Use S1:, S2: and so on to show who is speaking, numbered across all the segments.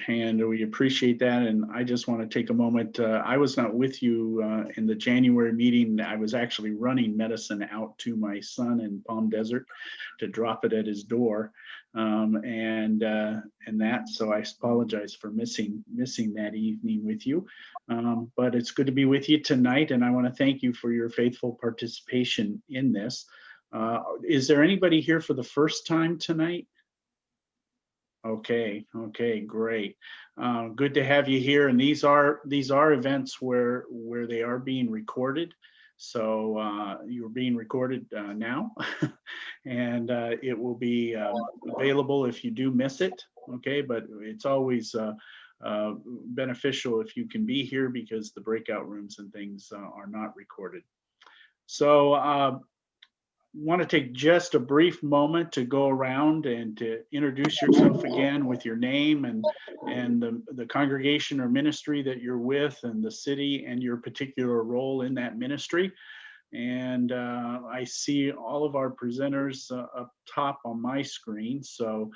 S1: and we appreciate that. And I just want to take a moment. I was not with you in the January meeting. I was actually running medicine out to my son in Palm Desert to drop it at his door, and that. So I apologize for missing that evening with you. But it's good to be with you tonight, and I want to thank you for your faithful participation in this. Is there anybody here for the first time tonight? Okay, great. Good to have you here. And these are events where they are being recorded. So you're being recorded now, and it will be available if you do miss it. Okay, but it's always beneficial if you can be here, because the breakout rooms and things are not recorded. So want to take just a brief moment to go around and to introduce yourself again with your name and the congregation or ministry that you're with, and the city and your particular role in that ministry. And I see all of our presenters up top on my screen. So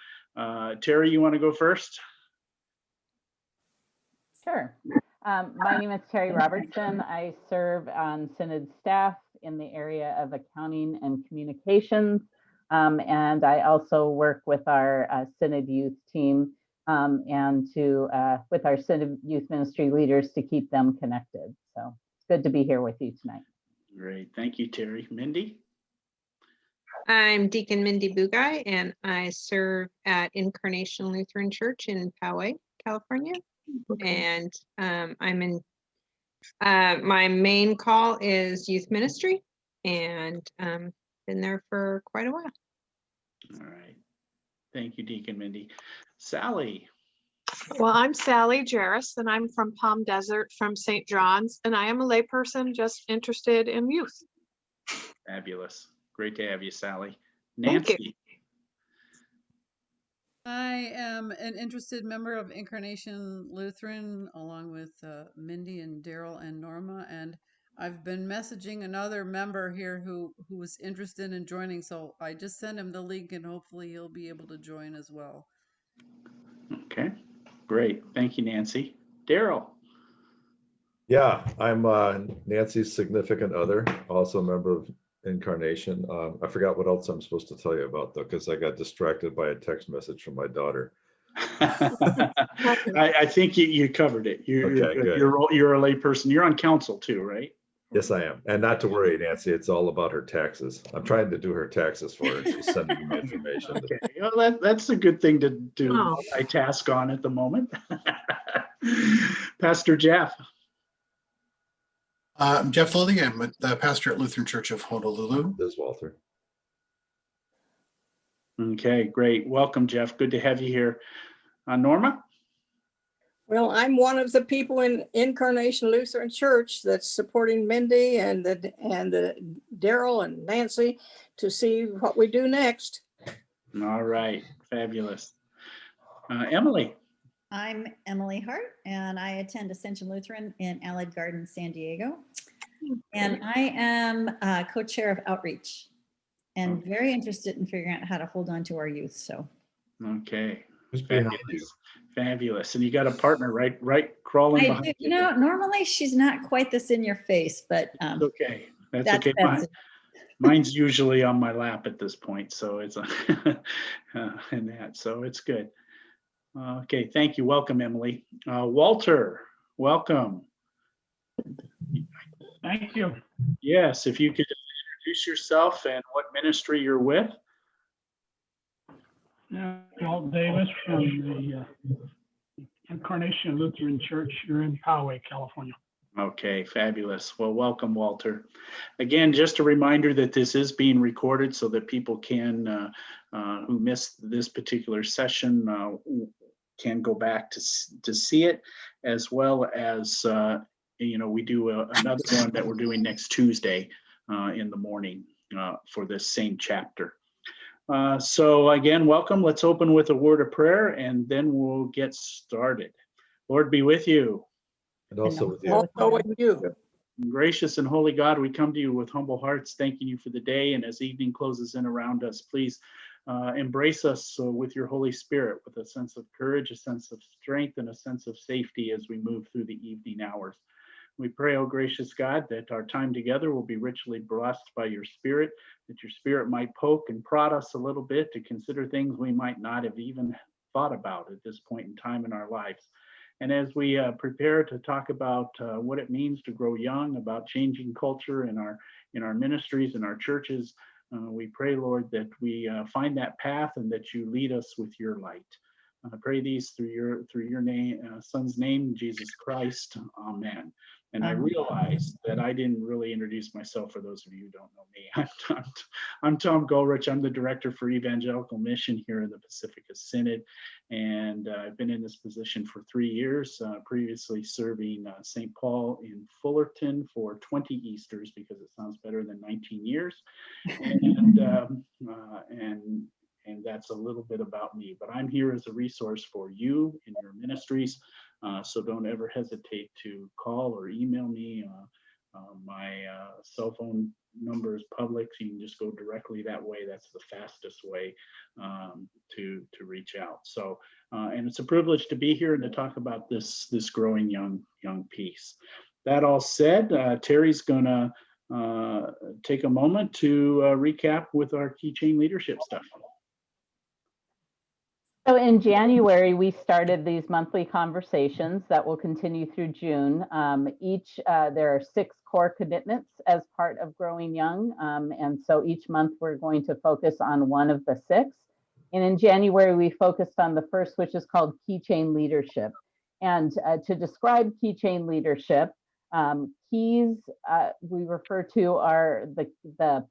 S1: Terry, you want to go first?
S2: Sure. My name is Terry Robertson. I serve on Synod staff in the area of accounting and communications. And I also work with our Synod youth team and with our Synod youth ministry leaders to keep them connected. So it's good to be here with you tonight.
S1: Great. Thank you, Terry. Mindy?
S3: I'm Deacon Mindy Bugай, and I serve at Incarnation Lutheran Church in Poway, California. And I'm in my main call is youth ministry, and been there for quite a while.
S1: All right. Thank you, Deacon Mindy. Sally.
S4: Well, I'm Sally Jarris, and I'm from Palm Desert from St. John's, and I am a layperson just interested in youth.
S1: Fabulous. Great to have you, Sally.
S4: Thank
S1: Nancy.
S4: you.
S5: I am an interested member of Incarnation Lutheran, along with Mindy and Daryl and Norma, and I've been messaging another member here who was interested in joining, so I just sent him the link, and hopefully he'll be able to join as well.
S1: Okay, great. Thank you, Nancy. Daryl.
S6: Yeah, I'm Nancy's significant other, also a member of Incarnation. I forgot what else I'm supposed to tell you about, though, because I got distracted by a text message from my daughter.
S1: I think you covered it. You're a lay person. You're on council too, right?
S6: Yes, I am. And not to worry, Nancy, it's all about her taxes. I'm trying to do her taxes for her. She's sending me information.
S1: Okay, well, that's a good thing to do. Multitask on at the moment. Pastor Jeff.
S7: I'm Jeff Lilly. I'm the pastor at Lutheran Church of Honolulu.
S6: There's Walter.
S1: Okay, great. Welcome, Jeff. Good to have you here. Norma?
S8: Well, I'm one of the people in Incarnation Lutheran Church that's supporting Mindy and Daryl and Nancy to see what we do next.
S1: All right, fabulous. Emily.
S9: I'm Emily Hart, and I attend Ascension Lutheran in Allied Gardens, San Diego. And I am co-chair of Outreach, and very interested in figuring out how to hold on to our youth. So,
S1: okay, fabulous. And you got a partner, right, crawling behind
S9: you. Normally she's not quite this in your face, but
S1: okay, that's okay. Mine's usually on my lap at this point, so it's and that, so it's good. Okay, thank you. Welcome, Emily. Walter, welcome.
S10: Thank you.
S1: Yes, if you could introduce yourself and what ministry you're with.
S10: Walt Davis from the Incarnation Lutheran Church here in Poway, California.
S1: Okay, fabulous. Well, welcome, Walter. Again, just a reminder that this is being recorded so that people can, who missed this particular session, can go back to see it, as well as, we do another one that we're doing next Tuesday in the morning for this same chapter. So again, welcome. Let's open with a word of prayer, and then we'll get started. Lord be with you.
S6: And also with you.
S8: Also with you.
S1: Gracious and holy God, we come to you with humble hearts, thanking you for the day. And as evening closes in around us, please embrace us with your Holy Spirit, with a sense of courage, a sense of strength, and a sense of safety as we move through the evening hours. We pray, oh gracious God, that our time together will be richly blessed by your Spirit, that your Spirit might poke and prod us a little bit to consider things we might not have even thought about at this point in time in our lives. And as we prepare to talk about what it means to grow young, about changing culture in our ministries, in our churches, we pray, Lord, that we find that path and that you lead us with your light. I pray these through your name, Son's name, Jesus Christ. Amen. And I realize that I didn't really introduce myself for those of you who don't know me. I'm Tom Goldrich. I'm the Director for Evangelical Mission here in the Pacifica Synod. And I've been in this position for 3 years, previously serving St. Paul in Fullerton for 20 Easters, because it sounds better than 19 years. And that's a little bit about me, but I'm here as a resource for you in your ministries. So don't ever hesitate to call or email me. My cell phone number is public, so you can just go directly that way. That's the fastest way to reach out. So, and it's a privilege to be here and to talk about this growing young piece. That all said, Terry's gonna take a moment to recap with our Keychain Leadership stuff.
S2: So in January, we started these monthly conversations that will continue through June. There are 6 core commitments as part of Growing Young. And so each month we're going to focus on one of the 6. And in January, we focused on the first, which is called Keychain Leadership. And to describe Keychain Leadership, keys we refer to are the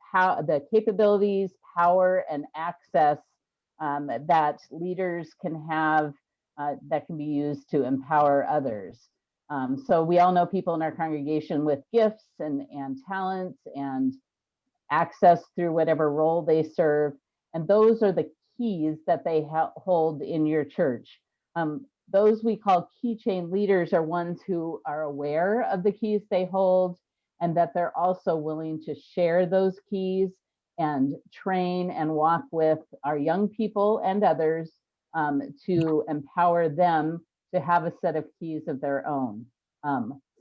S2: capabilities, power, and access that leaders can have that can be used to empower others. So we all know people in our congregation with gifts and talents and access through whatever role they serve. And those are the keys that they hold in your church. Those we call keychain leaders are ones who are aware of the keys they hold and that they're also willing to share those keys and train and walk with our young people and others to empower them to have a set of keys of their own.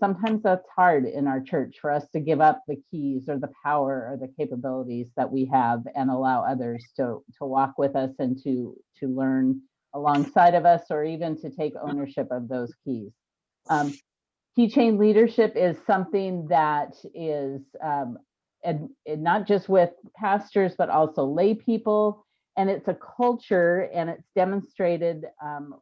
S2: Sometimes that's hard in our church for us to give up the keys or the power or the capabilities that we have and allow others to walk with us and to learn alongside of us, or even to take ownership of those keys. Keychain leadership is something that is and not just with pastors, but also lay people. And it's a culture, and it's demonstrated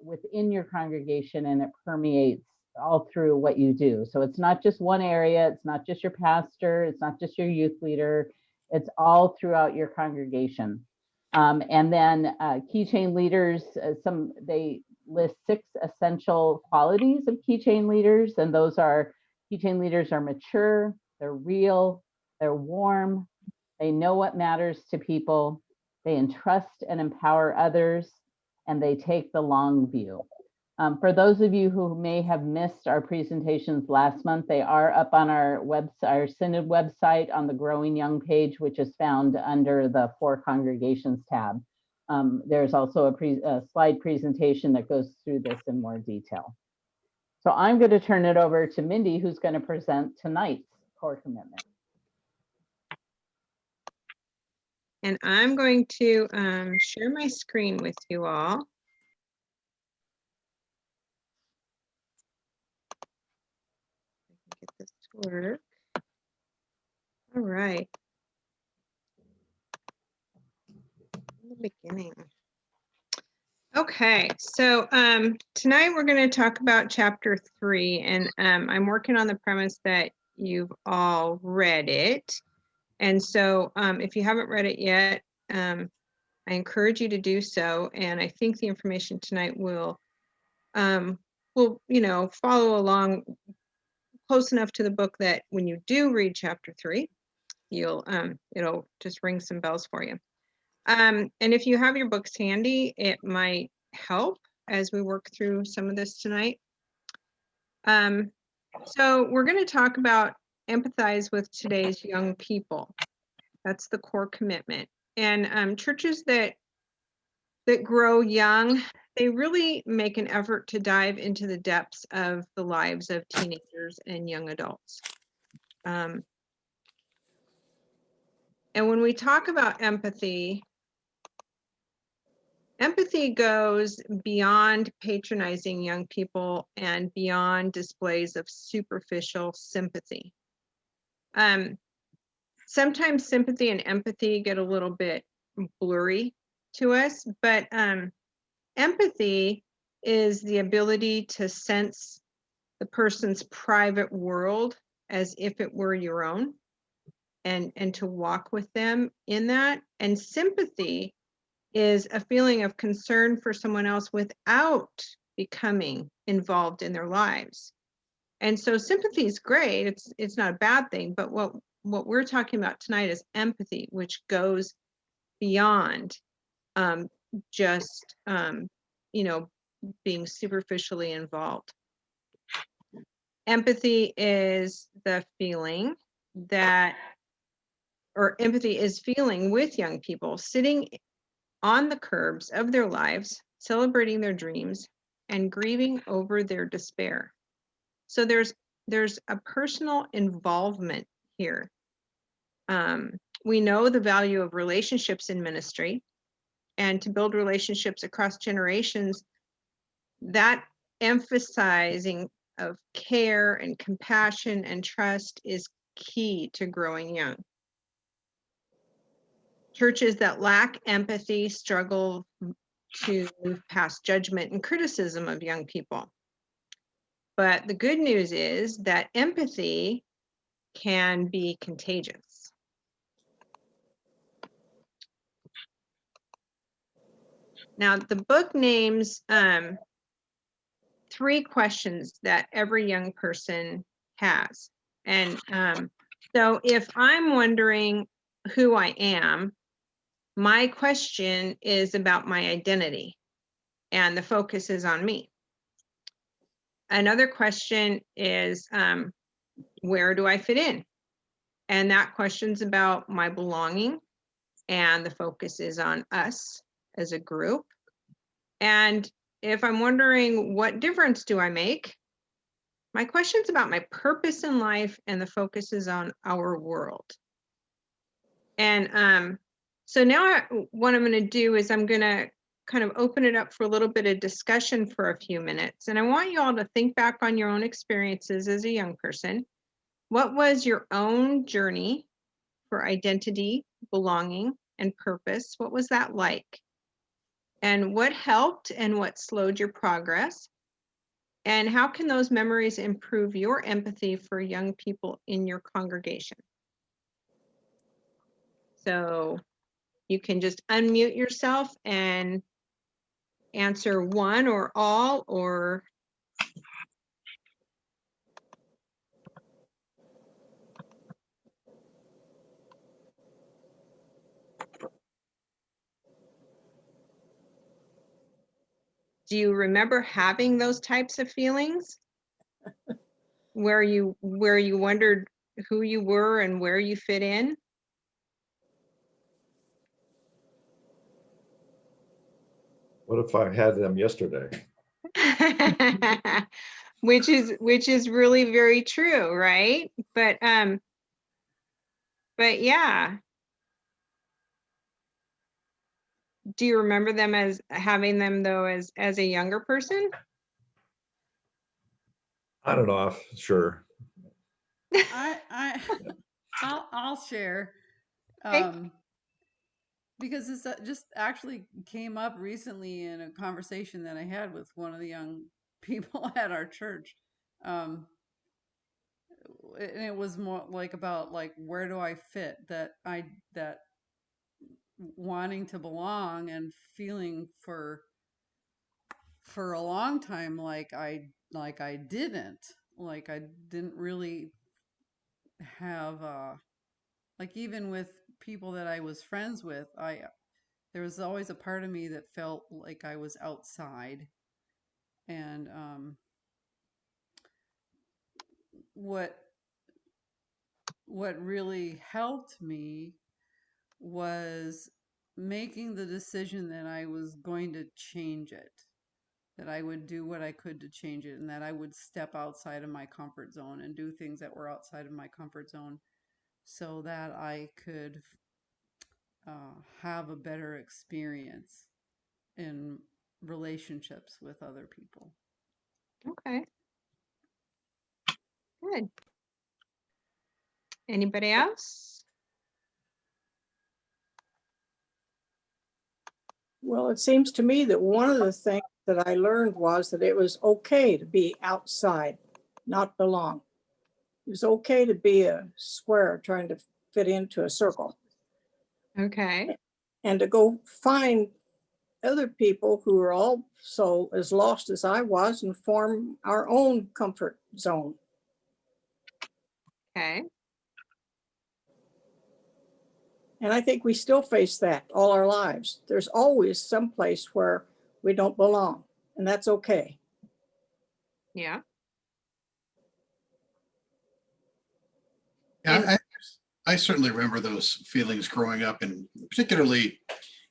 S2: within your congregation, and it permeates all through what you do. So it's not just one area, it's not just your pastor, it's not just your youth leader, it's all throughout your congregation. And then keychain leaders, they list 6 essential qualities of keychain leaders, and those are: keychain leaders are mature, they're real, they're warm, they know what matters to people, they entrust and empower others, and they take the long view. For those of you who may have missed our presentations last month, they are up on our website, our Synod website, on the Growing Young page, which is found under the For Congregations tab. There's also a slide presentation that goes through this in more detail. So I'm going to turn it over to Mindy, who's going to present tonight's core commitment.
S3: And I'm going to share my screen with you all. Get this to work. All right. In the beginning. Okay, so tonight we're going to talk about chapter 3, and I'm working on the premise that you've all read it. And so if you haven't read it yet, I encourage you to do so. And I think the information tonight will follow along close enough to the book that when you do read chapter 3, it'll just ring some bells for you. And if you have your books handy, it might help as we work through some of this tonight. So we're going to talk about empathize with today's young people. That's the core commitment. And churches that that grow young, they really make an effort to dive into the depths of the lives of teenagers and young adults. And when we talk about empathy, empathy goes beyond patronizing young people and beyond displays of superficial sympathy. Sometimes sympathy and empathy get a little bit blurry to us, but empathy is the ability to sense the person's private world as if it were your own, and to walk with them in that. And sympathy is a feeling of concern for someone else without becoming involved in their lives. And so sympathy is great. It's not a bad thing, but what we're talking about tonight is empathy, which goes beyond just being superficially involved. Empathy is the feeling that, or empathy is feeling with young people, sitting on the curbs of their lives, celebrating their dreams and grieving over their despair. So there's a personal involvement here. We know the value of relationships in ministry, and to build relationships across generations, that emphasizing of care and compassion and trust is key to growing young. Churches that lack empathy struggle to move past judgment and criticism of young people. But the good news is that empathy can be contagious. Now, the book names 3 questions that every young person has. And so if I'm wondering who I am, my question is about my identity, and the focus is on me. Another question is, where do I fit in? And that question's about my belonging, and the focus is on us as a group. And if I'm wondering what difference do I make, my question's about my purpose in life, and the focus is on our world. And so now what I'm going to do is I'm going to kind of open it up for a little bit of discussion for a few minutes. And I want you all to think back on your own experiences as a young person. What was your own journey for identity, belonging, and purpose? What was that like? And what helped and what slowed your progress? And how can those memories improve your empathy for young people in your congregation? So you can just unmute yourself and answer one or all, or do you remember having those types of feelings where you wondered who you were and where you fit in?
S6: What if I had them yesterday?
S3: which is really very true, right? But yeah. Do you remember them as having them though as a younger person?
S6: I don't know. Sure.
S5: I'll share.
S3: Okay.
S5: Because this just actually came up recently in a conversation that I had with one of the young people at our church. And it was more like about like, where do I fit, that wanting to belong and feeling for a long time like I didn't really have like, even with people that I was friends with, there was always a part of me that felt like I was outside. And what really helped me was making the decision that I was going to change it, that I would do what I could to change it, and that I would step outside of my comfort zone and do things that were outside of my comfort zone so that I could have a better experience in relationships with other people.
S3: Okay. Good. Anybody else?
S8: Well, it seems to me that one of the things that I learned was that it was okay to be outside, not belong. It was okay to be a square trying to fit into a circle.
S3: Okay.
S8: And to go find other people who are also as lost as I was and form our own comfort zone.
S3: Okay.
S8: And I think we still face that all our lives. There's always some place where we don't belong, and that's okay.
S3: Yeah.
S7: Yeah, I certainly remember those feelings growing up, and particularly,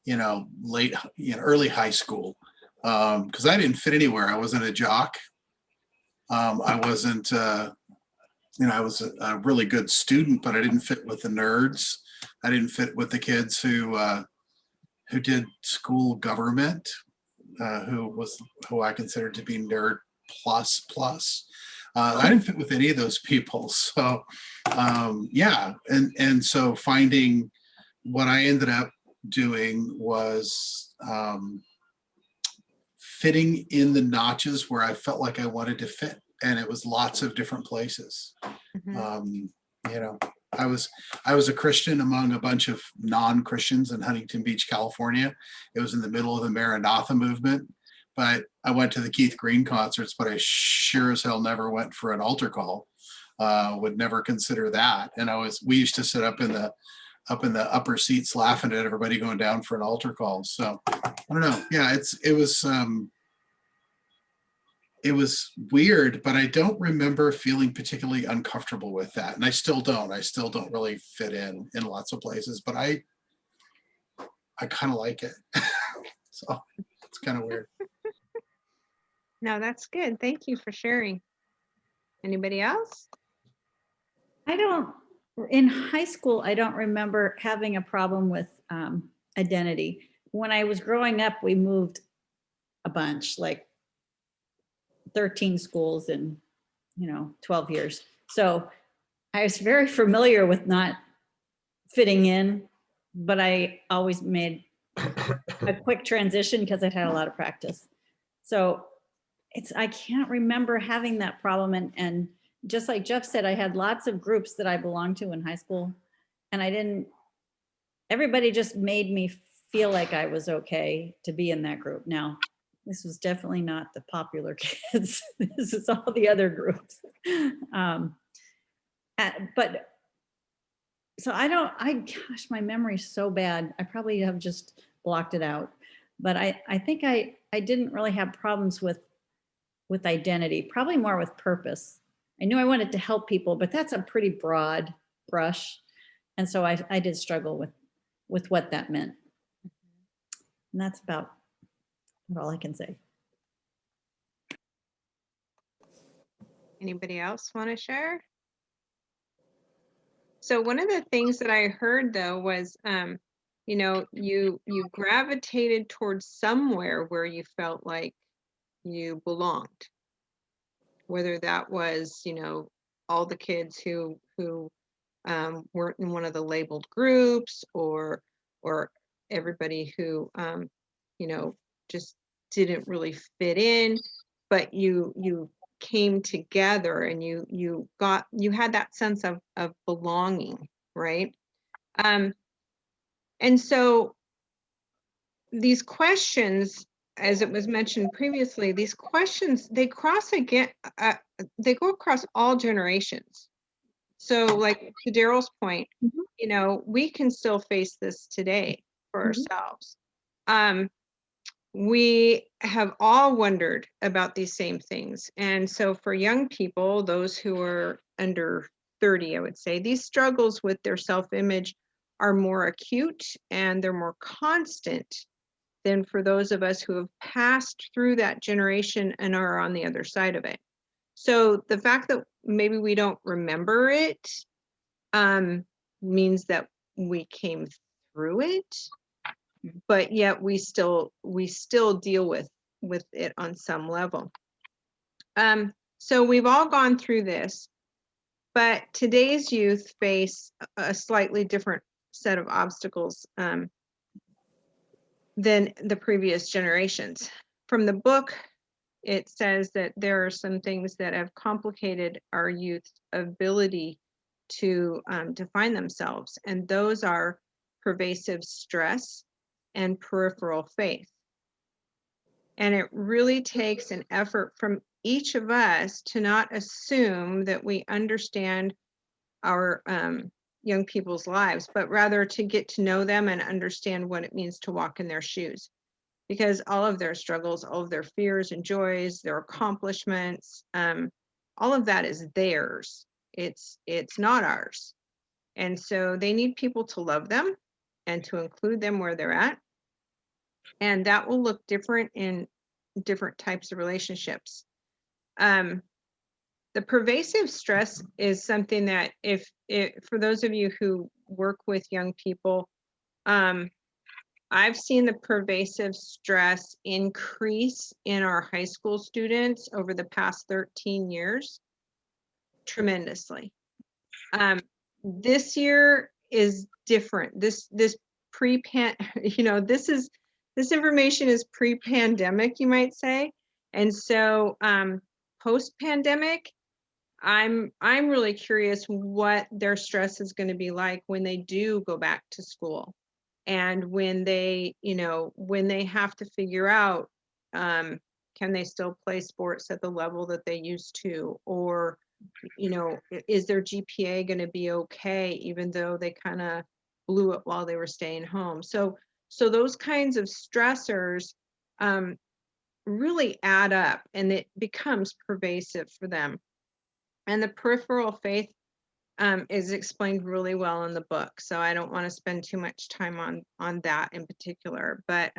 S7: early high school, because I didn't fit anywhere. I wasn't a jock. I wasn't, I was a really good student, but I didn't fit with the nerds. I didn't fit with the kids who did school government, who I considered to be nerd plus. I didn't fit with any of those people. So yeah, and so finding what I ended up doing was fitting in the notches where I felt like I wanted to fit, and it was lots of different places.
S3: Mhm.
S7: I was a Christian among a bunch of non-Christians in Huntington Beach, California. It was in the middle of the Maranatha movement, but I went to the Keith Green concerts, but I sure as hell never went for an altar call. Would never consider that. And we used to sit up in the upper seats laughing at everybody going down for an altar call. So I don't know. Yeah, it was weird, but I don't remember feeling particularly uncomfortable with that. And I still don't. I still don't really fit in lots of places, but I kind of like it. So it's kind of weird.
S3: No, that's good. Thank you for sharing. Anybody else?
S9: In high school, I don't remember having a problem with identity. When I was growing up, we moved a bunch, like 13 schools in 12 years. So I was very familiar with not fitting in, but I always made a quick transition because I'd had a lot of practice. So I can't remember having that problem. And just like Jeff said, I had lots of groups that I belonged to in high school, and everybody just made me feel like I was okay to be in that group. Now, this was definitely not the popular kids. This is all the other groups. But so gosh, my memory's so bad. I probably have just blocked it out. But I think I didn't really have problems with identity, probably more with purpose. I knew I wanted to help people, but that's a pretty broad brush. And so I did struggle with what that meant. And that's about all I can say.
S3: Anybody else want to share? So one of the things that I heard though was, you gravitated towards somewhere where you felt like you belonged, whether that was, all the kids who weren't in one of the labeled groups, or everybody who, just didn't really fit in, but you came together and you had that sense of belonging, right? And so these questions, as it was mentioned previously, these questions, they go across all generations. So like to Daryl's point, we can still face this today for ourselves. We have all wondered about these same things. And so for young people, those who are under 30, I would say, these struggles with their self-image are more acute and they're more constant than for those of us who have passed through that generation and are on the other side of it. So the fact that maybe we don't remember it means that we came through it, but yet we still deal with it on some level. So we've all gone through this, but today's youth face a slightly different set of obstacles than the previous generations. From the book, it says that there are some things that have complicated our youth's ability to define themselves, and those are pervasive stress and peripheral faith. And it really takes an effort from each of us to not assume that we understand our young people's lives, but rather to get to know them and understand what it means to walk in their shoes. Because all of their struggles, all of their fears and joys, their accomplishments, all of that is theirs. It's not ours. And so they need people to love them and to include them where they're at. And that will look different in different types of relationships. The pervasive stress is something that for those of you who work with young people, I've seen the pervasive stress increase in our high school students over the past 13 years tremendously. This year is different. This this information is pre-pandemic, you might say. And so post-pandemic, I'm really curious what their stress is going to be like when they do go back to school. And when they have to figure out, can they still play sports at the level that they used to? Or, is their GPA going to be okay, even though they kind of blew it while they were staying home? So those kinds of stressors really add up, and it becomes pervasive for them. And the peripheral faith is explained really well in the book, so I don't want to spend too much time on that in particular. But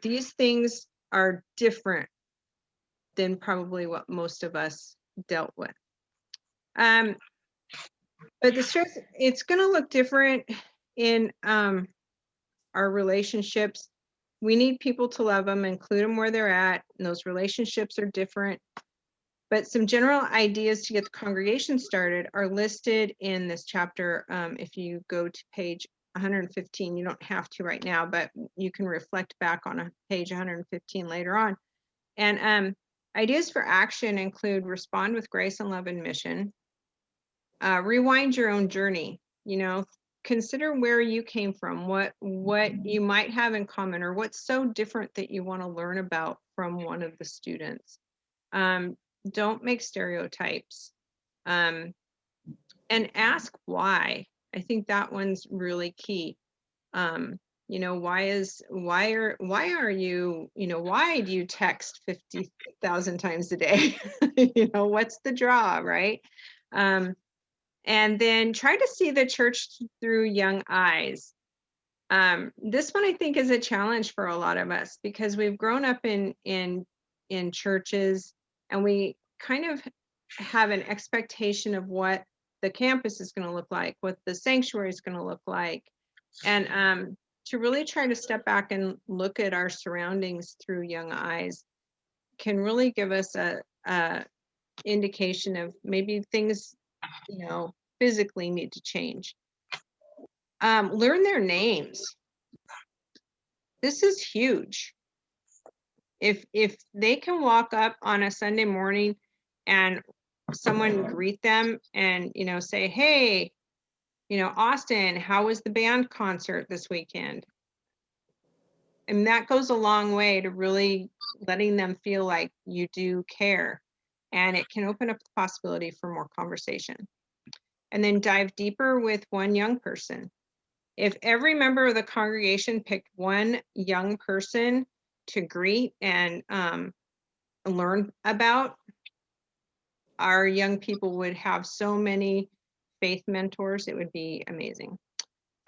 S3: these things are different than probably what most of us dealt with. But the stress, it's going to look different in our relationships. We need people to love them, include them where they're at, and those relationships are different. But some general ideas to get the congregation started are listed in this chapter. If you go to page 115, you don't have to right now, but you can reflect back on page 115 later on. And ideas for action include respond with grace and love and mission. Rewind your own journey. Consider where you came from, what you might have in common, or what's so different that you want to learn about from one of the students. Don't make stereotypes, and ask why. I think that one's really key. Why do you text 50,000 times a day? What's the draw, right? And then try to see the church through young eyes. This one I think is a challenge for a lot of us, because we've grown up in churches, and we kind of have an expectation of what the campus is going to look like, what the sanctuary is going to look like. And to really try to step back and look at our surroundings through young eyes can really give us a indication of maybe things, physically need to change. Learn their names. This is huge. If they can walk up on a Sunday morning and someone greet them and say, hey, Austin, how was the band concert this weekend? And that goes a long way to really letting them feel like you do care, and it can open up the possibility for more conversation. And then dive deeper with one young person. If every member of the congregation picked one young person to greet and learn about, our young people would have so many faith mentors. It would be amazing.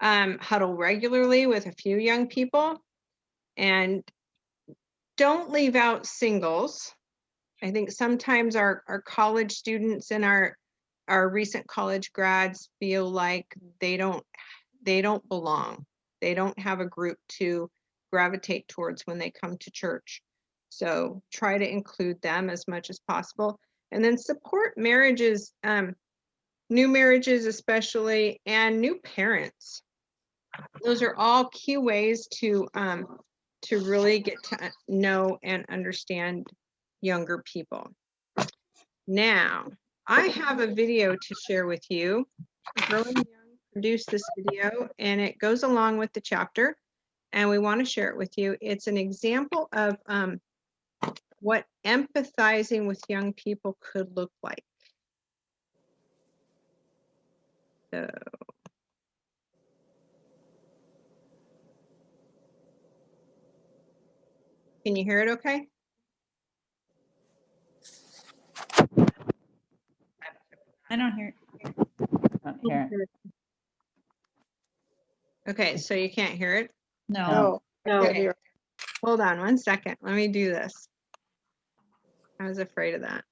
S3: huddle regularly with a few young people, and don't leave out singles. I think sometimes our college students and our recent college grads feel like they don't belong. They don't have a group to gravitate towards when they come to church. So try to include them as much as possible. And then support marriages, new marriages especially, and new parents. Those are all key ways to really get to know and understand younger people. Now, I have a video to share with you. Growing Young produced this video, and it goes along with the chapter, and we want to share it with you. It's an example of what empathizing with young people could look like. So, can you hear it okay?
S9: I don't hear it.
S2: Don't hear it.
S3: Okay, so you can't hear it?
S9: No.
S8: No, I can't hear.
S3: Hold on one second. Let me do this. I was afraid of that.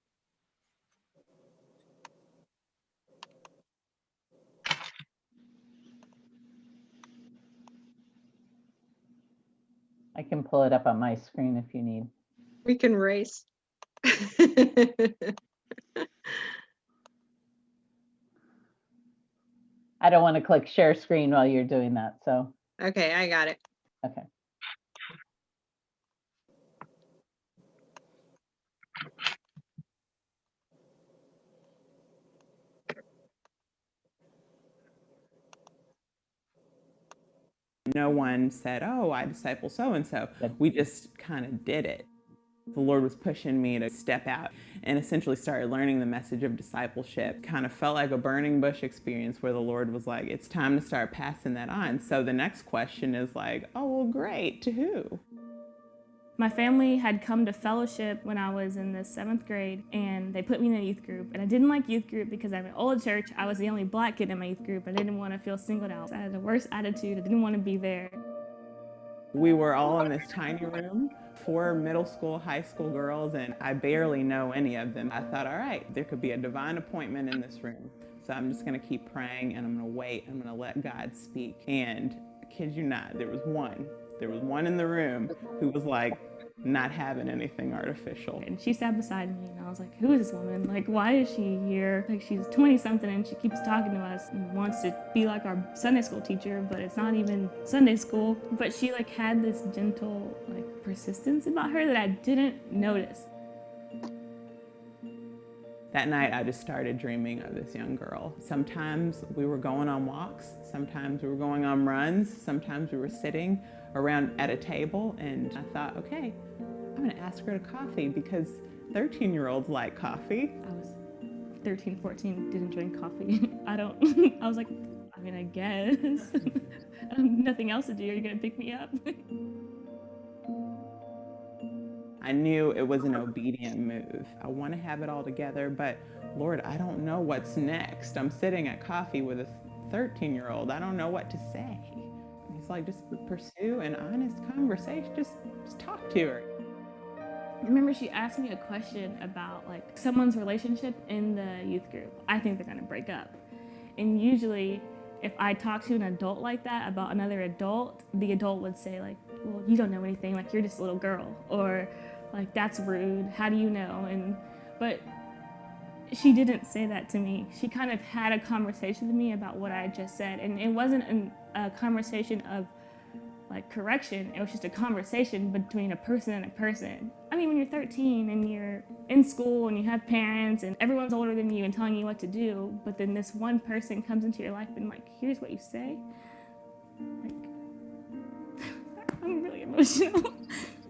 S2: I can pull it up on my screen if you need.
S3: We can race.
S2: I don't want to click share screen while you're doing that, so,
S3: Okay, I got it.
S2: okay.
S11: No one said, oh, I disciple so-and-so. We just kind of did it. The Lord was pushing me to step out and essentially started learning the message of discipleship. Kind of felt like a burning bush experience where the Lord was like, it's time to start passing that on. So the next question is like, oh, well, great, to who?
S12: My family had come to fellowship when I was in the 7th grade, and they put me in a youth group. And I didn't like youth group because I'm an old church. I was the only black kid in my youth group. I didn't want to feel singled out. I had the worst attitude. I didn't want to be there.
S11: We were all in this tiny room, 4 middle school, high school girls, and I barely know any of them. I thought, all right, there could be a divine appointment in this room. So I'm just going to keep praying, and I'm going to wait. I'm going to let God speak. And I kid you not, there was one in the room who was like, not having anything artificial.
S12: And she sat beside me, and I was like, who is this woman? Like, why is she here? Like, she's 20-something, and she keeps talking to us and wants to be like our Sunday school teacher, but it's not even Sunday school. But she like had this gentle like persistence about her that I didn't notice.
S11: That night, I just started dreaming of this young girl. Sometimes we were going on walks, sometimes we were going on runs, sometimes we were sitting around at a table, and I thought, okay, I'm gonna ask her to coffee because 13-year-olds like coffee.
S12: I was 13, 14, didn't drink coffee. I was like, I mean, I guess. Nothing else to do, are you gonna pick me up?
S11: I knew it was an obedient move. I want to have it all together, but Lord, I don't know what's next. I'm sitting at coffee with a 13-year-old. I don't know what to say. He's like, just pursue an honest conversation. Just talk to her.
S12: I remember she asked me a question about like someone's relationship in the youth group. I think they're gonna break up. And usually if I talk to an adult like that about another adult, the adult would say like, well, you don't know anything, like you're just a little girl, or like that's rude, how do you know? But she didn't say that to me. She kind of had a conversation with me about what I just said, and it wasn't a conversation of like correction, it was just a conversation between a person and a person. I mean, when you're 13 and you're in school and you have parents and everyone's older than you and telling you what to do, but then this one person comes into your life and like, here's what you say. Like, I'm really emotional,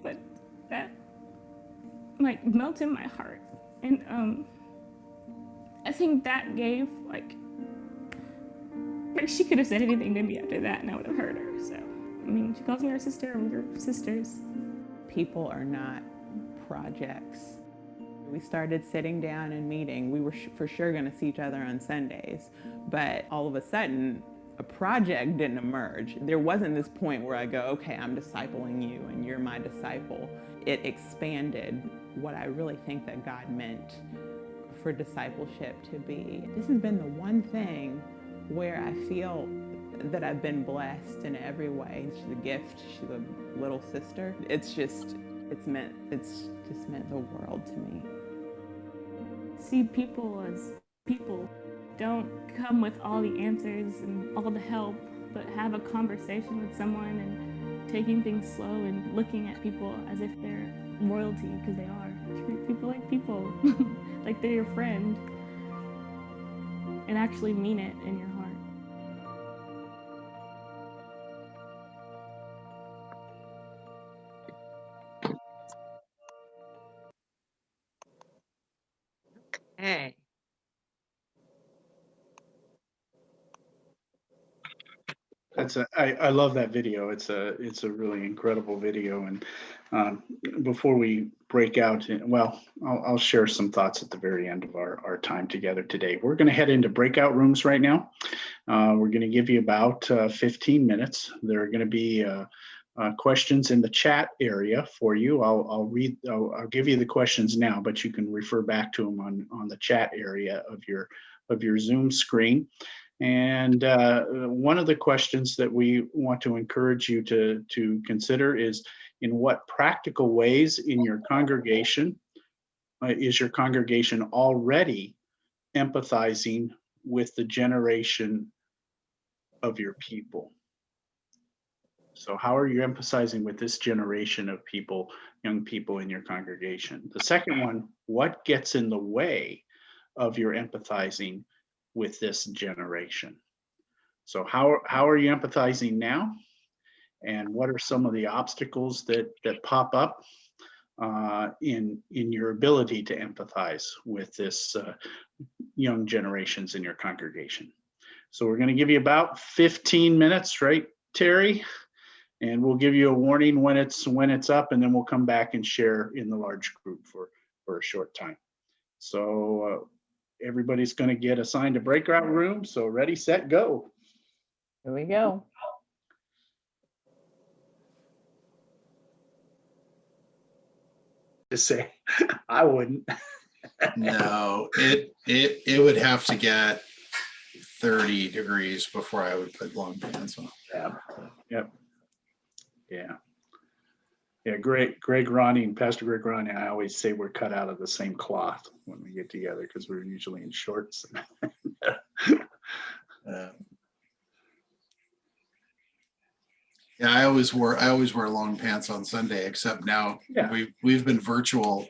S12: but that like melted my heart. And I think that gave like she could have said anything to me after that and I would have heard her. So, I mean, she calls me her sister and we're sisters.
S11: People are not projects. We started sitting down and meeting. We were for sure going to see each other on Sundays, but all of a sudden, a project didn't emerge. There wasn't this point where I go, okay, I'm discipling you and you're my disciple. It expanded what I really think that God meant for discipleship to be. This has been the one thing where I feel that I've been blessed in every way. She's a gift, she's a little sister. It's just meant the world to me.
S12: See people as people. Don't come with all the answers and all the help, but have a conversation with someone and taking things slow and looking at people as if they're royalty, because they are. Treat people like people, like they're your friend, and actually mean it in your heart.
S3: Hey.
S1: I love that video. It's a really incredible video. And before we break out, well, I'll share some thoughts at the very end of our time together today. We're going to head into breakout rooms right now. We're going to give you about 15 minutes. There are going to be questions in the chat area for you. I'll give you the questions now, but you can refer back to them on the chat area of your Zoom screen. And one of the questions that we want to encourage you to consider is, in what practical ways in your congregation is your congregation already empathizing with the generation of your people? So how are you emphasizing with this generation of people, young people in your congregation? The second one, what gets in the way of your empathizing with this generation? So how are you empathizing now? And what are some of the obstacles that pop up in your ability to empathize with this young generations in your congregation? So we're going to give you about 15 minutes, right, Terry? And we'll give you a warning when it's up, and then we'll come back and share in the large group for a short time. So everybody's going to get assigned a breakout room. So ready, set, go.
S2: Here we go.
S1: To say, I wouldn't.
S7: No, it would have to get 30 degrees before I would put long pants on.
S1: Yeah. Greg Ronnie and Pastor Greg Ronnie, I always say we're cut out of the same cloth when we get together, because we're usually in shorts.
S7: Yeah, I always wear long pants on Sunday, except now we've been virtual.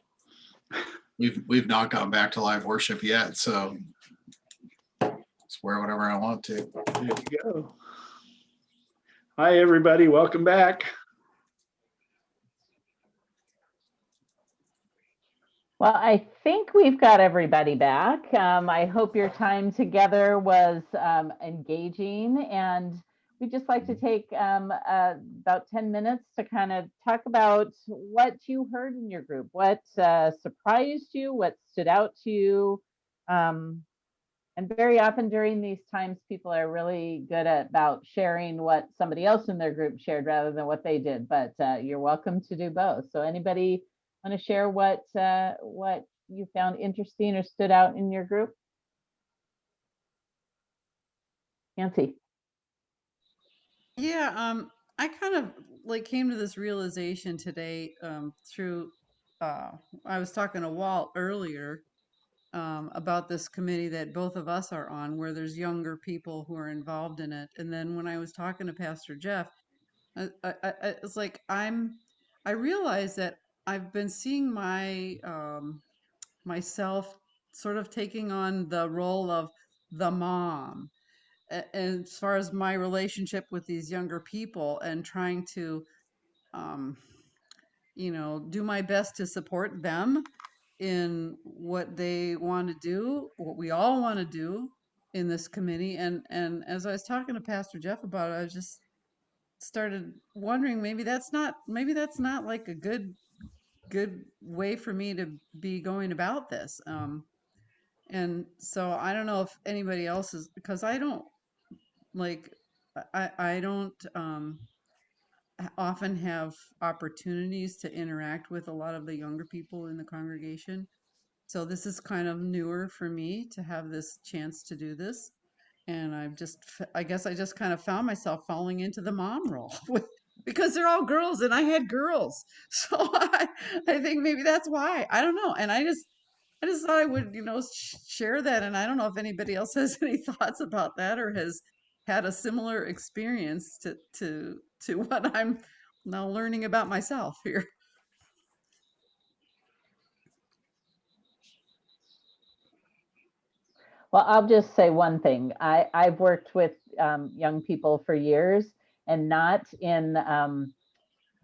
S7: We've not gone back to live worship yet, so just wear whatever I want to.
S1: There you go. Hi everybody, welcome back.
S2: Well, I think we've got everybody back. I hope your time together was engaging, and we'd just like to take about 10 minutes to kind of talk about what you heard in your group, what surprised you, what stood out to you. And very often during these times, people are really good about sharing what somebody else in their group shared rather than what they did, but you're welcome to do both. So anybody want to share what you found interesting or stood out in your group? Nancy.
S5: Yeah, I kind of came to this realization today through I was talking to Walt earlier about this committee that both of us are on, where there's younger people who are involved in it. And then when I was talking to Pastor Jeff, it's like I realized that I've been seeing myself sort of taking on the role of the mom, and as far as my relationship with these younger people, and trying to do my best to support them in what they want to do, what we all want to do in this committee. And as I was talking to Pastor Jeff about it, I just started wondering, maybe that's not like a good way for me to be going about this. And so I don't know if anybody else is, because I don't I don't often have opportunities to interact with a lot of the younger people in the congregation. So this is kind of newer for me to have this chance to do this. And I guess I just kind of found myself falling into the mom role because they're all girls and I had girls. So I think maybe that's why. I don't know. And I just thought I would, share that. And I don't know if anybody else has any thoughts about that or has had a similar experience to what I'm now learning about myself here.
S2: Well, I'll just say one thing. I've worked with young people for years, and not in,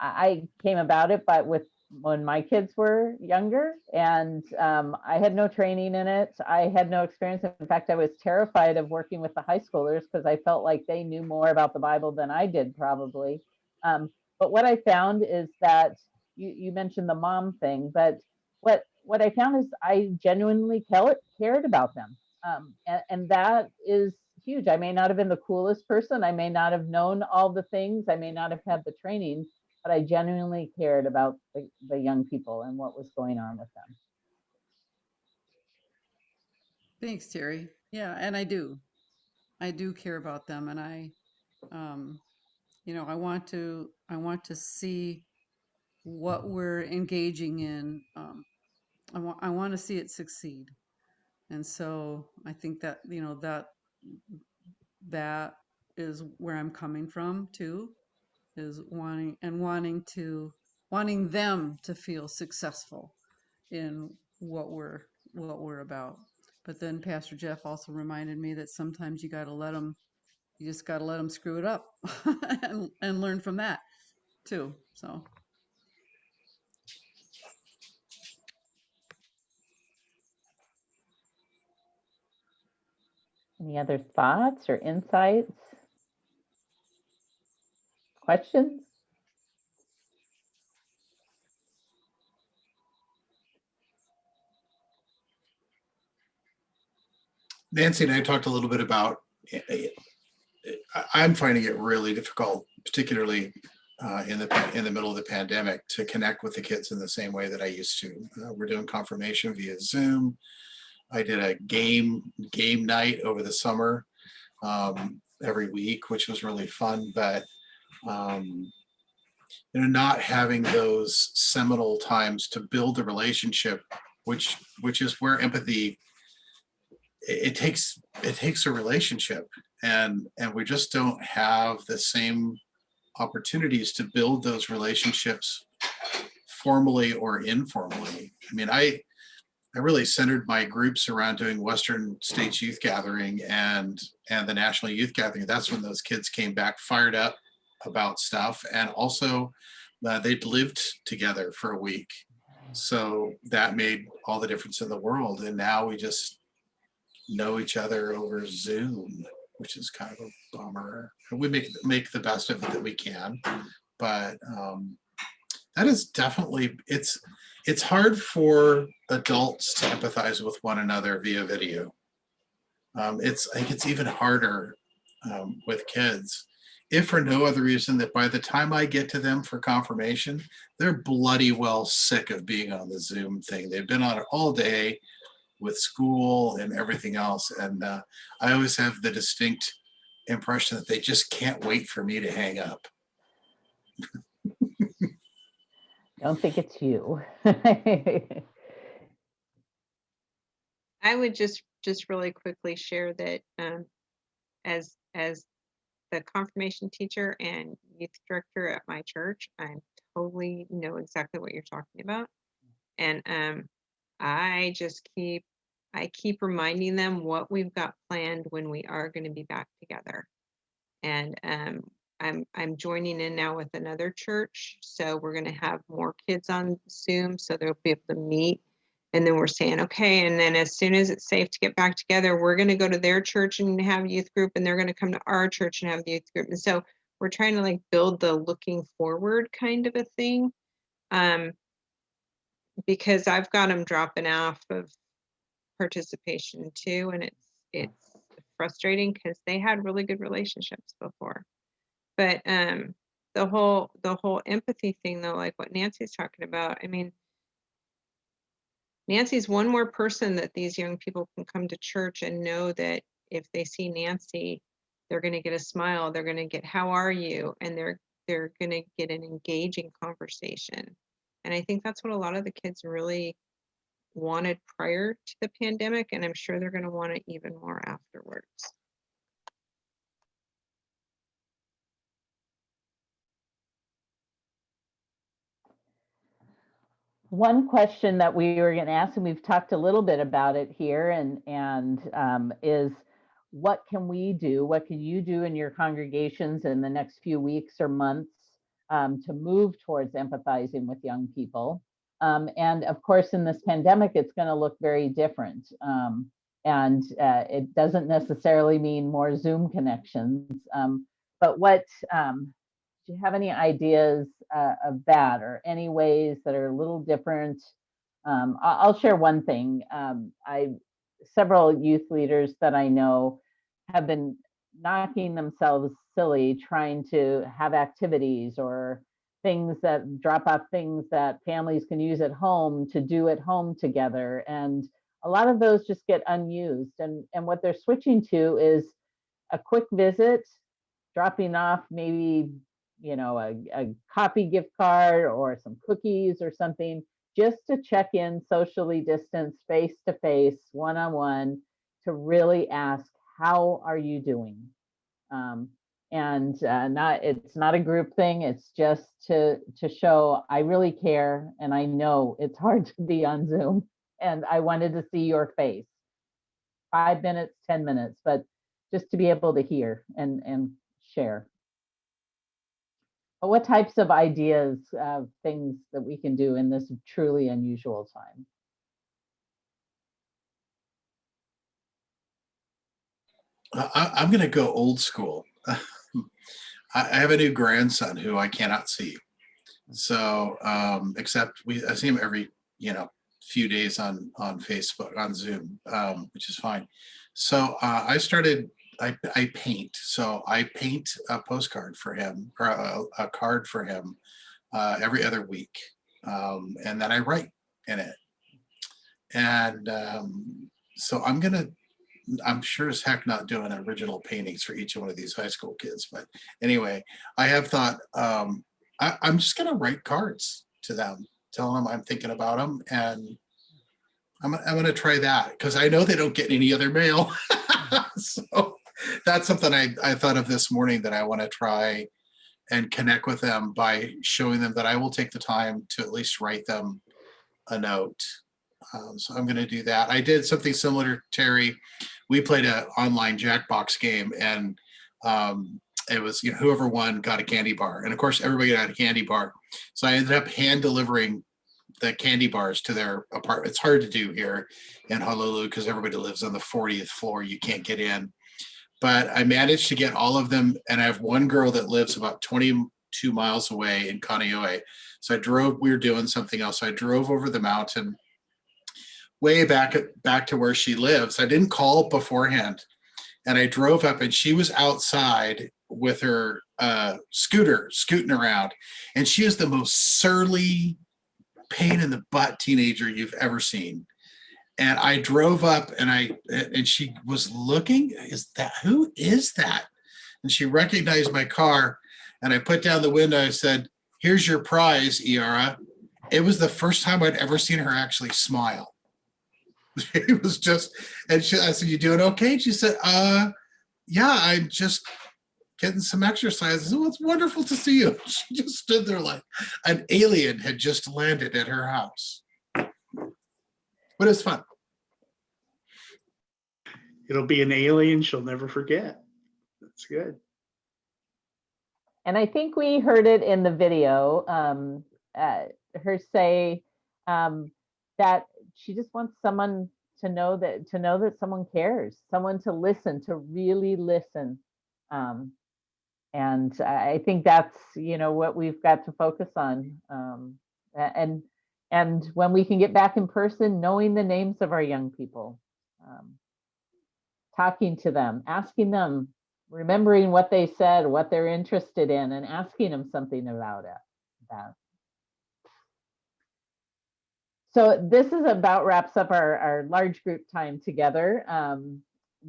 S2: I came about it, but when my kids were younger, and I had no training in it. I had no experience. In fact, I was terrified of working with the high schoolers because I felt like they knew more about the Bible than I did probably. But what I found is that you mentioned the mom thing, but what I found is I genuinely cared about them. And that is huge. I may not have been the coolest person. I may not have known all the things. I may not have had the training, but I genuinely cared about the young people and what was going on with them.
S5: Thanks, Terry. Yeah, and I do care about them, and I want to see what we're engaging in. I want to see it succeed. And so I think that, that is where I'm coming from too, is wanting them to feel successful in what we're about. But then Pastor Jeff also reminded me that sometimes you just got to let them screw it up and learn from that too. So.
S2: Any other thoughts or insights? Questions?
S7: Nancy and I talked a little bit about, I'm finding it really difficult, particularly in the middle of the pandemic, to connect with the kids in the same way that I used to. We're doing confirmation via Zoom. I did a game night over the summer every week, which was really fun. But not having those seminal times to build a relationship, which is where empathy, it takes a relationship, and we just don't have the same opportunities to build those relationships formally or informally. I mean, I really centered my groups around doing Western States Youth Gathering and the National Youth Gathering. That's when those kids came back fired up about stuff, and also they'd lived together for a week, so that made all the difference in the world. And now we just know each other over Zoom, which is kind of a bummer. We make the best of it that we can, but that is definitely, it's hard for adults to empathize with one another via video. I think it's even harder with kids, if for no other reason that by the time I get to them for confirmation, they're bloody well sick of being on the Zoom thing. They've been on it all day with school and everything else. And I always have the distinct impression that they just can't wait for me to hang up.
S2: Don't think it's you.
S3: I would just really quickly share that as the confirmation teacher and youth director at my church, I totally know exactly what you're talking about. And I keep reminding them what we've got planned when we are going to be back together. And I'm joining in now with another church, so we're going to have more kids on Zoom, so they'll be able to meet. And then we're saying, okay, and then as soon as it's safe to get back together, we're going to go to their church and have youth group, and they're going to come to our church and have the youth group. And so we're trying to like build the looking forward kind of a thing, because I've got them dropping off of participation too, and it's frustrating because they had really good relationships before. But the whole empathy thing though, like what Nancy's talking about, I mean, Nancy's one more person that these young people can come to church and know that if they see Nancy, they're going to get a smile, they're going to get, how are you? And they're going to get an engaging conversation. And I think that's what a lot of the kids really wanted prior to the pandemic. And I'm sure they're going to want it even more afterwards.
S2: One question that we were going to ask, and we've talked a little bit about it here, is what can we do? What can you do in your congregations in the next few weeks or months to move towards empathizing with young people? And of course, in this pandemic, it's going to look very different. It doesn't necessarily mean more Zoom connections. But what do you have any ideas of that, or any ways that are a little different? I'll share one thing. Several youth leaders that I know have been knocking themselves silly trying to have activities or things that drop off things that families can use at home to do at home together. And a lot of those just get unused. And what they're switching to is a quick visit, dropping off maybe, you know, a coffee gift card or some cookies or something, just to check in, socially distanced, face to face, one-on-one, to really ask, how are you doing? It's not a group thing. It's just to show I really care, and I know it's hard to be on Zoom, and I wanted to see your face. 5 minutes, 10 minutes, but just to be able to hear and share. But what types of ideas, things that we can do in this truly unusual time?
S7: I'm going to go old school. I have a new grandson who I cannot see. So, except I see him every, few days on Facebook, on Zoom, which is fine. So I paint. So I paint a postcard for him, or a card for him every other week. And then I write in it. And so I'm sure as heck not doing original paintings for each one of these high school kids. But anyway, I have thought I'm just going to write cards to them, telling them I'm thinking about them. And I'm going to try that because I know they don't get any other mail. So that's something I thought of this morning, that I want to try and connect with them by showing them that I will take the time to at least write them a note. So I'm going to do that. I did something similar, Terry. We played an online Jackbox game, and it was, whoever won got a candy bar. And of course, everybody got a candy bar. So I ended up hand delivering the candy bars to their apartment. It's hard to do here in Honolulu because everybody lives on the 40th floor. You can't get in. But I managed to get all of them. And I have one girl that lives about 22 miles away in Kaneohe. So we were doing something else. So I drove over the mountain way back to where she lives. I didn't call beforehand. And I drove up, and she was outside with her scooter, scooting around. And she is the most surly, pain in the butt teenager you've ever seen. And I drove up, and she was looking, who is that? And she recognized my car, and I put down the window. I said, "Here's your prize, Iara." It was the first time I'd ever seen her actually smile. It was just, and I said, "You doing okay?" She said, "Yeah, I'm just getting some exercise." I said, "Well, it's wonderful to see you." She just stood there like an alien had just landed at her house. But it's fun.
S1: It'll be an alien she'll never forget. That's good.
S2: And I think we heard it in the video, her say that she just wants someone to know that someone cares, someone to listen, to really listen. And I think that's, what we've got to focus on. And when we can get back in person, knowing the names of our young people. talking to them, asking them, remembering what they said, what they're interested in, and asking them something about it. So this is about wraps up our large group time together.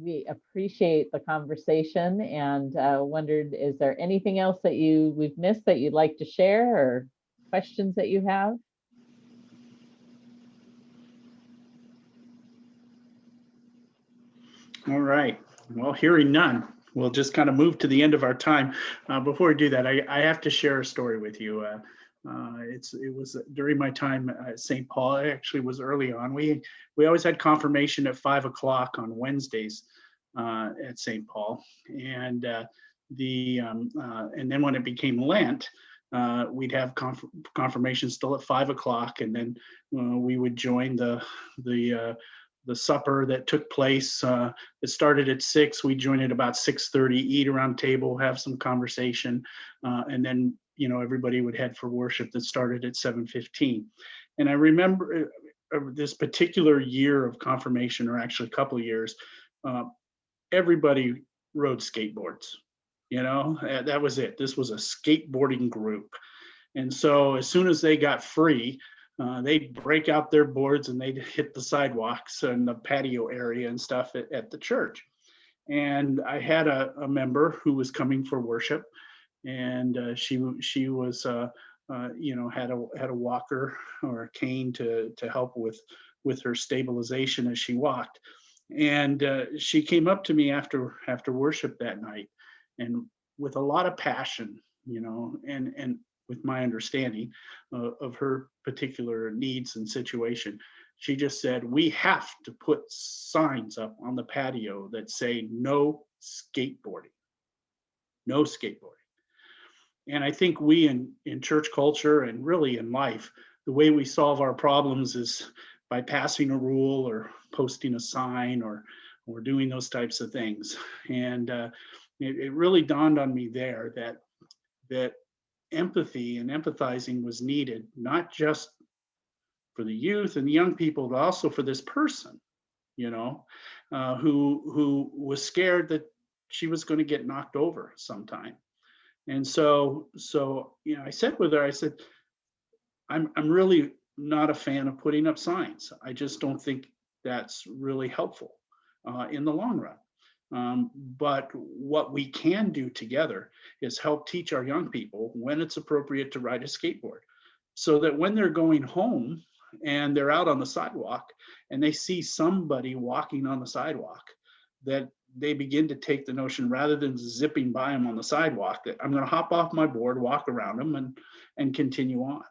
S2: We appreciate the conversation and wondered, is there anything else that we've missed that you'd like to share or questions that you have?
S1: All right. Well, hearing none, we'll just kind of move to the end of our time. Before we do that, I have to share a story with you. It was during my time at St. Paul. I actually was early on. We always had confirmation at 5 o'clock on Wednesdays at St. Paul, and and then when it became Lent, we'd have confirmation still at 5 o'clock, and then we would join the supper that took place. It started at 6. We joined at about 6:30, eat around table, have some conversation, and then everybody would head for worship that started at 7:15. And I remember this particular year of confirmation, or actually a couple of years, everybody rode skateboards. That was it. This was a skateboarding group. And so as soon as they got free, they'd break out their boards and they'd hit the sidewalks and the patio area and stuff at the church. And I had a member who was coming for worship, and she was had a walker or a cane to help with her stabilization as she walked. And she came up to me after worship that night, and with a lot of passion, and with my understanding of her particular needs and situation, she just said, "We have to put signs up on the patio that say no skateboarding, no skateboarding." And I think we in church culture and really in life, the way we solve our problems is by passing a rule or posting a sign or doing those types of things. And it really dawned on me there that empathy and empathizing was needed, not just for the youth and the young people, but also for this person, who was scared that she was going to get knocked over sometime. And so I said with her, I said, I'm really not a fan of putting up signs. I just don't think that's really helpful in the long run. But what we can do together is help teach our young people when it's appropriate to ride a skateboard, so that when they're going home and they're out on the sidewalk and they see somebody walking on the sidewalk, that they begin to take the notion, rather than zipping by them on the sidewalk, that I'm going to hop off my board, walk around them and continue on.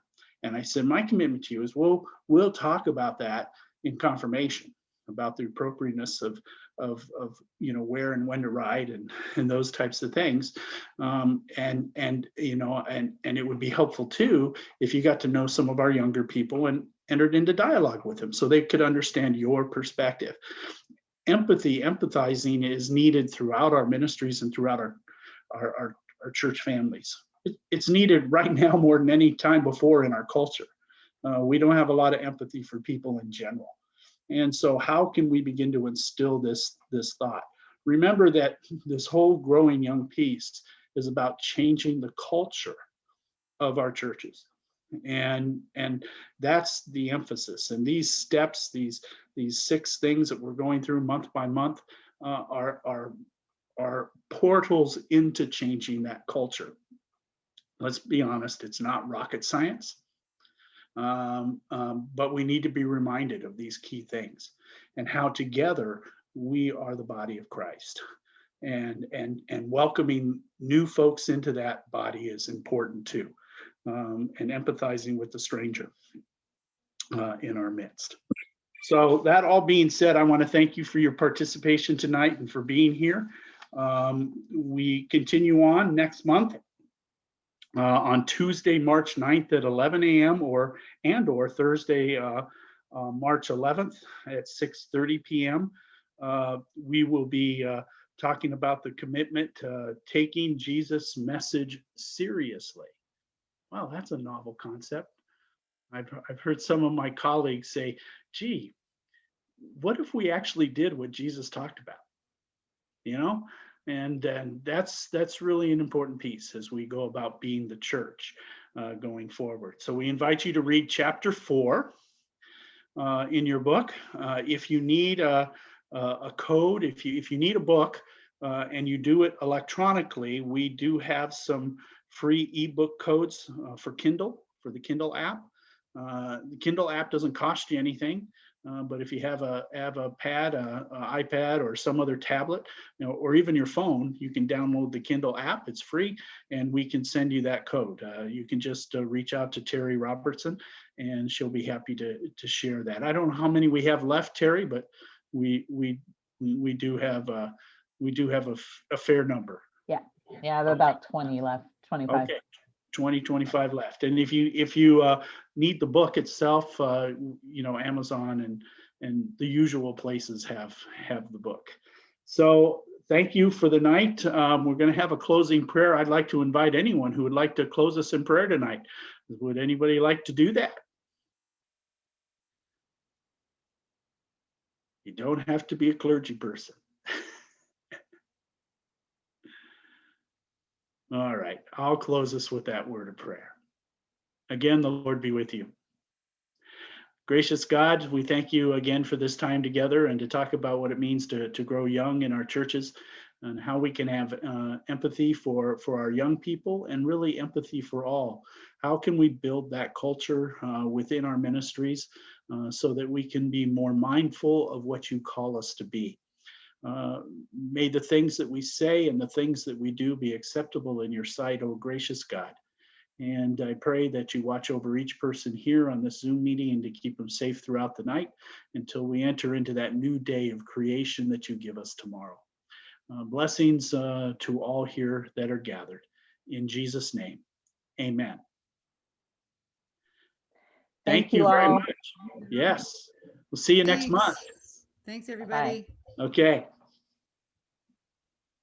S1: And I said, my commitment to you is we'll talk about that in confirmation, about the appropriateness of where and when to ride and those types of things. And it would be helpful too if you got to know some of our younger people and entered into dialogue with them so they could understand your perspective. Empathizing is needed throughout our ministries and throughout our church families. It's needed right now more than any time before in our culture. We don't have a lot of empathy for people in general. And so how can we begin to instill this thought? Remember that this whole growing young piece is about changing the culture of our churches. And that's the emphasis. And these steps, these 6 things that we're going through month by month are portals into changing that culture. Let's be honest, it's not rocket science. But we need to be reminded of these key things and how together we are the body of Christ, and welcoming new folks into that body is important too, and empathizing with the stranger in our midst. So that all being said, I want to thank you for your participation tonight and for being here. We continue on next month. On Tuesday, March 9th at 11 a.m. or Thursday, March 11th at 6:30 p.m. We will be talking about the commitment to taking Jesus' message seriously. Wow, that's a novel concept. I've heard some of my colleagues say, gee, what if we actually did what Jesus talked about? you know, and that's really an important piece as we go about being the church going forward. So we invite you to read chapter 4 in your book. If you need a code, if you need a book and you do it electronically, we do have some free ebook codes for Kindle, for the Kindle app. The Kindle app doesn't cost you anything, but if you have a pad, a iPad, or some other tablet, or even your phone, you can download the Kindle app. It's free, and we can send you that code. You can just reach out to Terry Robertson, and she'll be happy to share that. I don't know how many we have left, Terry, but we do have a fair number.
S2: Yeah, I have about 20 left, 25.
S1: Okay. 25 left. And if you need the book itself, Amazon and the usual places have the book. So thank you for the night. We're going to have a closing prayer. I'd like to invite anyone who would like to close us in prayer tonight. Would anybody like to do that? You don't have to be a clergy person. All right, I'll close us with that word of prayer. Again, the Lord be with you. Gracious God, we thank you again for this time together and to talk about what it means to grow young in our churches and how we can have empathy for our young people and really empathy for all. How can we build that culture within our ministries so that we can be more mindful of what you call us to be? May the things that we say and the things that we do be acceptable in your sight, O gracious God. And I pray that you watch over each person here on this Zoom meeting and to keep them safe throughout the night until we enter into that new day of creation that you give us tomorrow. Blessings to all here that are gathered. In Jesus' name, amen. Thank you very much. Yes. We'll see you next month.
S5: Thanks, everybody.
S1: Okay.